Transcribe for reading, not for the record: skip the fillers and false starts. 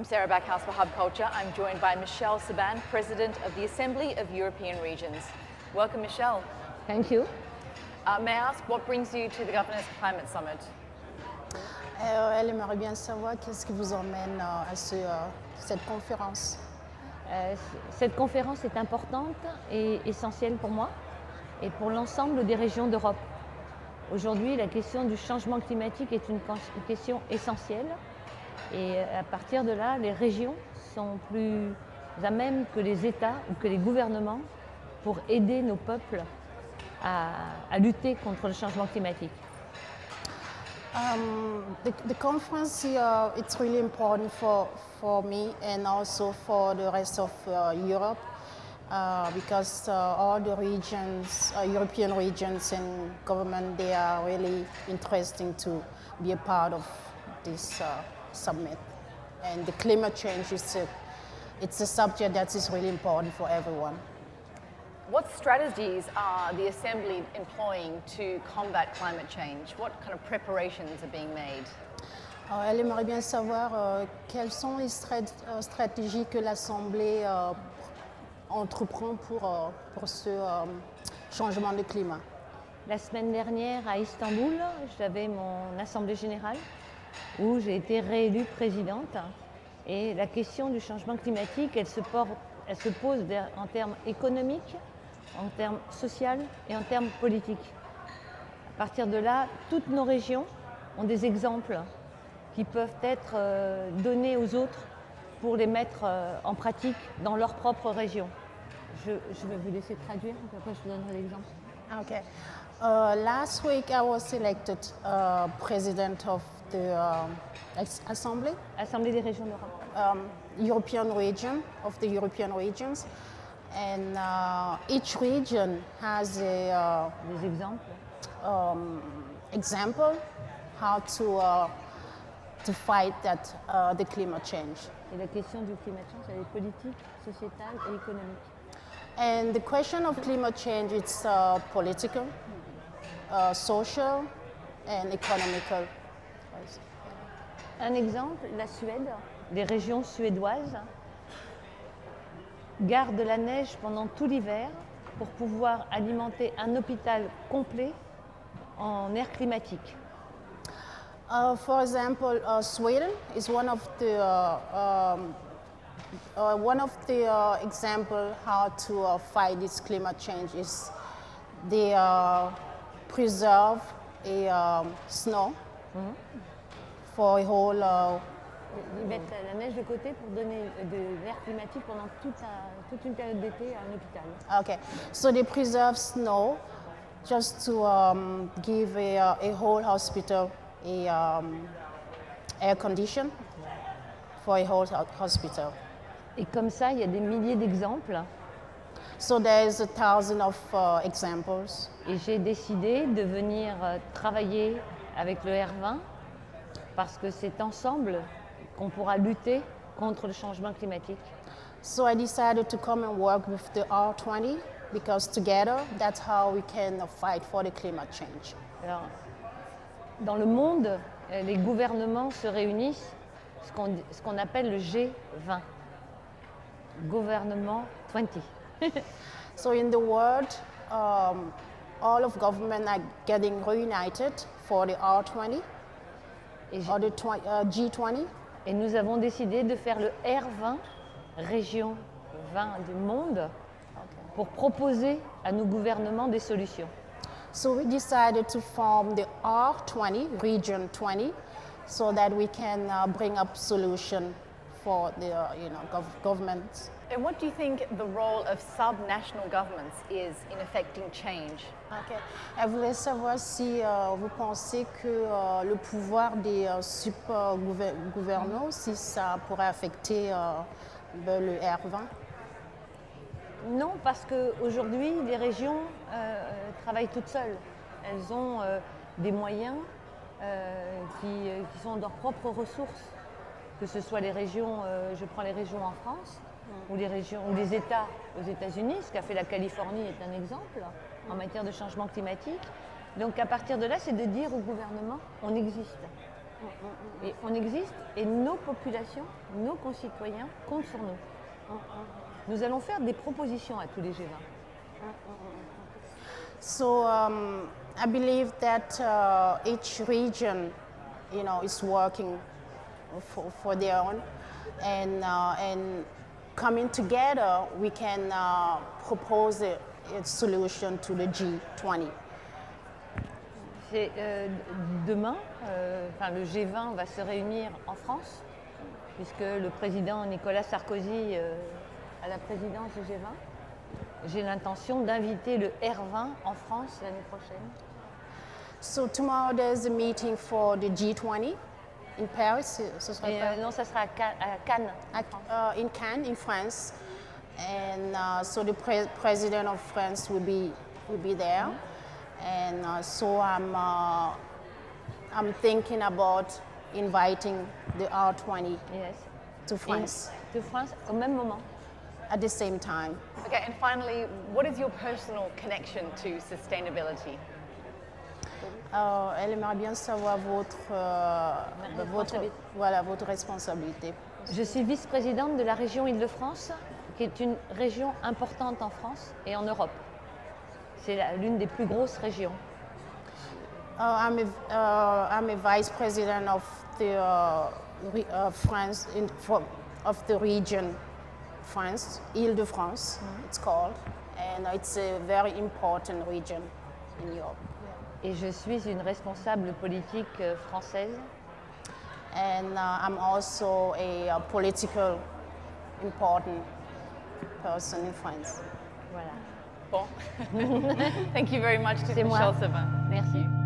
I'm Sarah Backhouse for Hub Culture. I'm joined by Michelle Saban, President of the Assembly of European Regions. Welcome, Michelle. Thank you. May I ask, what brings you to the Governors Climate Summit? Elle aimerait bien savoir qu'est-ce qui vous emmène à cette conférence. Cette conférence est importante et essentielle pour moi et pour l'ensemble des régions d'Europe. Aujourd'hui, la question du changement climatique est une question essentielle et à partir de là, les régions sont plus à même que les États ou que les gouvernements pour aider nos peuples à lutter contre le changement climatique. The conference here, it's really important for me and also for the rest of Europe because all the regions, European regions and government, they are really interested to be a part of this summit. And the climate change it's a subject that is really important for everyone. What strategies are the Assembly employing to combat climate change? What kind of preparations are being made? Elle aimerait bien savoir quelles sont les stratégies que l'Assemblée entreprend pour ce changement de climat. La semaine dernière à Istanbul, j'avais mon assemblée générale où j'ai été réélue présidente et la question du changement climatique, elle se pose en termes économiques, en termes sociaux et en termes politiques. À partir de là, toutes nos régions ont des exemples qui peuvent être donnés aux autres pour les mettre en pratique dans leur propre région. Je vais vous laisser traduire, après je vous donnerai l'exemple. Okay. Last week I was elected president of the Assembly. Assemblée des régions d'Europe. European region of the European regions, and each region has a Des exemples. example how to fight the climate change. Et la question du climat change, elle est politique, sociétale et économique. And the question of climate change, it's political, social, and economical. Un exemple, la Suède, les régions suédoises gardent la neige pendant tout l'hiver pour pouvoir alimenter un hôpital complet en air climatique. For example, Sweden is one of the example how to fight this climate change is they preserve a snow for a whole. Ils mettent la neige de côté pour donner de l'air climatique pendant toute une période d'été à un hôpital. Okay, so they preserve snow just to give a whole hospital a air condition for a whole hospital. Et comme ça, il y a des milliers d'exemples. So there's 1,000 of examples. Et j'ai décidé de venir travailler avec le R20 parce que c'est ensemble qu'on pourra lutter contre le changement climatique. So I decided to come and work with the R20 because together that's how we can fight for the climate change. Alors, dans le monde, les gouvernements se réunissent, ce qu'on appelle le G20, gouvernement 20. So in the world, all of government are getting reunited for the R20 or the G20. Et nous avons décidé de faire le R20, région 20 du monde, pour proposer à nos gouvernements des solutions. So we decided to form the R20, Region 20, so that we can bring up solution for the governments. And what do you think the role of sub-national governments is in affecting change? Okay. Elle voulait savoir si vous pensez que le pouvoir des super-gouvernants, si ça pourrait affecter le R20. Non, parce qu'aujourd'hui, les régions travaillent toutes seules. Elles ont des moyens qui sont de leurs propres ressources, que ce soit les régions, je prends les régions en France, ou les États aux États-Unis, ce qu'a fait la Californie est un exemple en matière de changement climatique. Donc à partir de là, c'est de dire au gouvernement, on existe. Et on existe et nos populations, nos concitoyens comptent sur nous. Nous allons faire des propositions à tous les G20. So I believe that each region, is working for their own, and coming together, we can propose a solution to the G20. C'est, demain, le G20 va se réunir en France, puisque le président Nicolas Sarkozy a la présidence du G20. J'ai l'intention d'inviter le R20 en France l'année prochaine. So tomorrow there's a meeting for the G20 in Paris. Ce sera pas- Non, ça sera à Cannes. en France. in Cannes, in France, and so the president of France will be there, and so I'm thinking about inviting the R20 Yes. to France De France au même moment. at the same time. Okay, and finally, what is your personal connection to sustainability? Elle aimerait bien savoir votre responsabilité. Je suis vice-présidente de la région Île-de-France, qui est une région importante en France et en Europe. C'est l'une des plus grosses régions. I'm a vice president of the France of the region France, Île-de-France, it's called, and it's a very important region in Europe. Et je suis une responsable politique française. And I'm also a political important person in France. Voilà. Bon. Thank you very much to C'est moi. Michelle Savin. Merci.